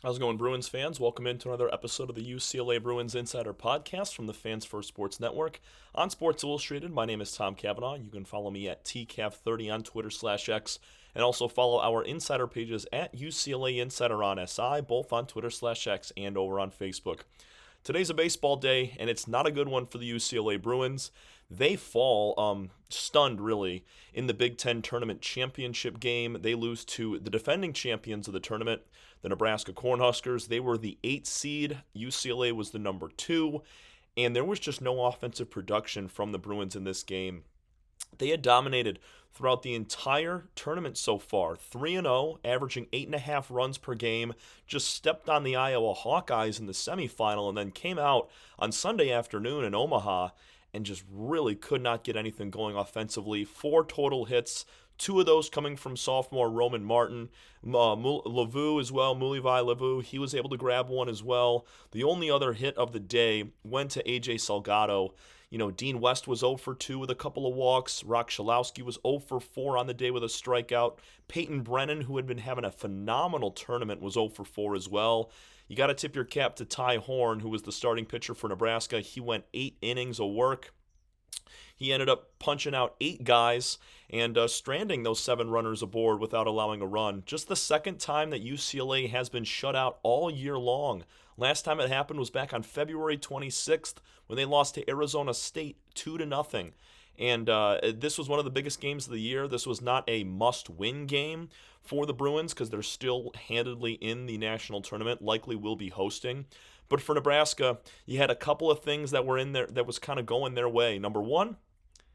How's it going, Bruins fans? Welcome into another episode of the UCLA Bruins Insider Podcast from the Fans First Sports Network. On Sports Illustrated, my name is Tom Cavanaugh. You can follow me at TCAV30 on Twitter/X, and also follow our insider pages at UCLA Insider on SI, both on Twitter/X and over on Facebook. Today's a baseball day, and it's not a good one for the UCLA Bruins. They fall stunned, really, in the Big Ten Tournament Championship game. They lose to the defending champions of the tournament, the Nebraska Cornhuskers. They were the 8th seed. UCLA was the number 2, and there was just no offensive production from the Bruins in this game. They had dominated throughout the entire tournament so far, 3-0, averaging 8.5 runs per game, just stepped on the Iowa Hawkeyes in the semifinal, and then came out on Sunday afternoon in Omaha and just really could not get anything going offensively. 4 total hits, 2 of those coming from sophomore Roman Martin. Levu as well, Mulivai Levu, he was able to grab one as well. The only other hit of the day went to A.J. Salgado. Dean West was 0 for 2 with a couple of walks. Rock Shalowski was 0 for 4 on the day with a strikeout. Peyton Brennan, who had been having a phenomenal tournament, was 0 for 4 as well. You got to tip your cap to Ty Horn, who was the starting pitcher for Nebraska. He went 8 innings of work. He ended up punching out 8 guys and stranding those 7 runners aboard without allowing a run. Just the second time that UCLA has been shut out all year long. Last time it happened was back on February 26th when they lost to Arizona State 2-0. And this was one of the biggest games of the year. This was not a must-win game for the Bruins because they're still handedly in the national tournament, likely will be hosting. But for Nebraska, you had a couple of things that were in there that was kind of going their way. Number one,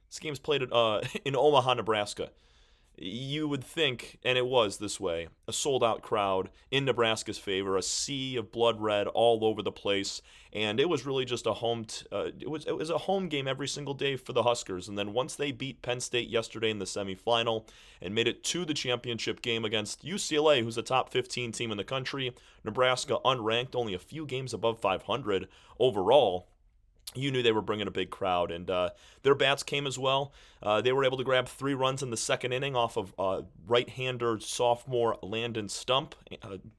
this game's played in Omaha, Nebraska. You would think, and it was this way, a sold-out crowd in Nebraska's favor, a sea of blood red all over the place, and it was really just a it was a home game every single day for the Huskers. And then once they beat Penn State yesterday in the semifinal and made it to the championship game against UCLA, who's a top 15 team in the country, Nebraska unranked, only a few games above 500 overall, you knew they were bringing a big crowd, and their bats came as well. They were able to grab 3 runs in the second inning off of right-hander sophomore Landon Stump,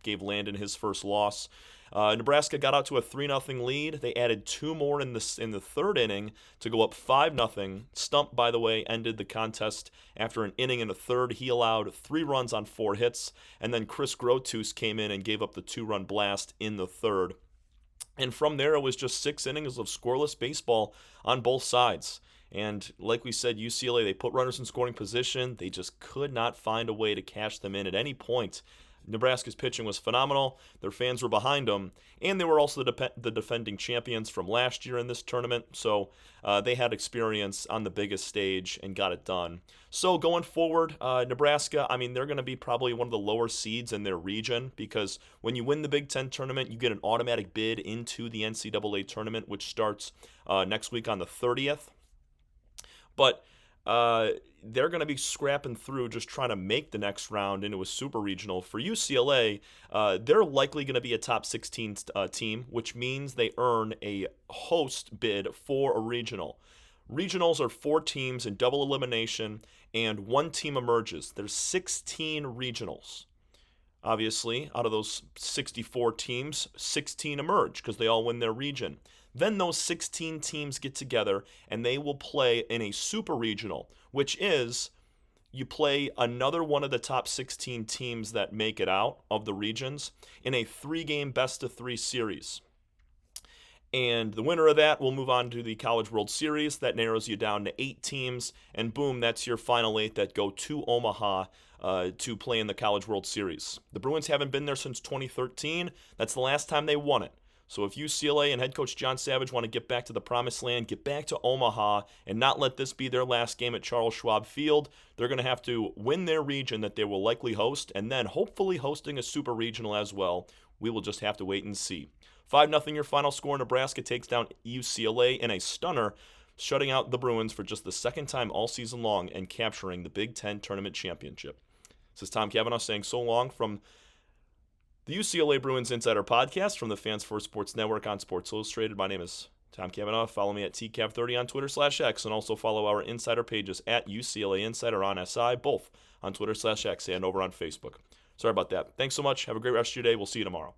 gave Landon his first loss. Nebraska got out to a 3-0 lead. They added 2 more in the third inning to go up 5-0. Stump, by the way, ended the contest after an inning and a third. He allowed 3 runs on 4 hits, and then Chris Grotus came in and gave up the 2-run blast in the third. And from there, it was just 6 innings of scoreless baseball on both sides. And like we said, UCLA, they put runners in scoring position. They just could not find a way to cash them in at any point. Nebraska's pitching was phenomenal. Their fans were behind them. And they were also the defending champions from last year in this tournament. So they had experience on the biggest stage and got it done. So going forward, Nebraska, they're going to be probably one of the lower seeds in their region because when you win the Big Ten tournament, you get an automatic bid into the NCAA tournament, which starts next week on the 30th. But they're going to be scrapping through just trying to make the next round into a super regional. For UCLA, they're likely going to be a top 16 team, which means they earn a host bid for a regional. Regionals are 4 teams in double elimination, and 1 team emerges. There's 16 regionals. Obviously, out of those 64 teams, 16 emerge because they all win their region. Then those 16 teams get together and they will play in a super regional, which is you play another one of the top 16 teams that make it out of the regions in a 3-game best-of-3 series. And the winner of that will move on to the College World Series. That narrows you down to 8 teams, and boom, that's your final 8 that go to Omaha to play in the College World Series. The Bruins haven't been there since 2013. That's the last time they won it. So if UCLA and head coach John Savage want to get back to the promised land, get back to Omaha, and not let this be their last game at Charles Schwab Field, they're going to have to win their region that they will likely host, and then hopefully hosting a super regional as well. We will just have to wait and see. 5-0 your final score. Nebraska takes down UCLA in a stunner, shutting out the Bruins for just the second time all season long and capturing the Big Ten Tournament Championship. This is Tom Cavanaugh saying so long from the UCLA Bruins Insider Podcast from the Fans First Sports Network on Sports Illustrated. My name is Tom Cavanaugh. Follow me at TCAV30 on Twitter/X, and also follow our insider pages at UCLA Insider on SI, both on Twitter/X and over on Facebook. Sorry about that. Thanks so much. Have a great rest of your day. We'll see you tomorrow.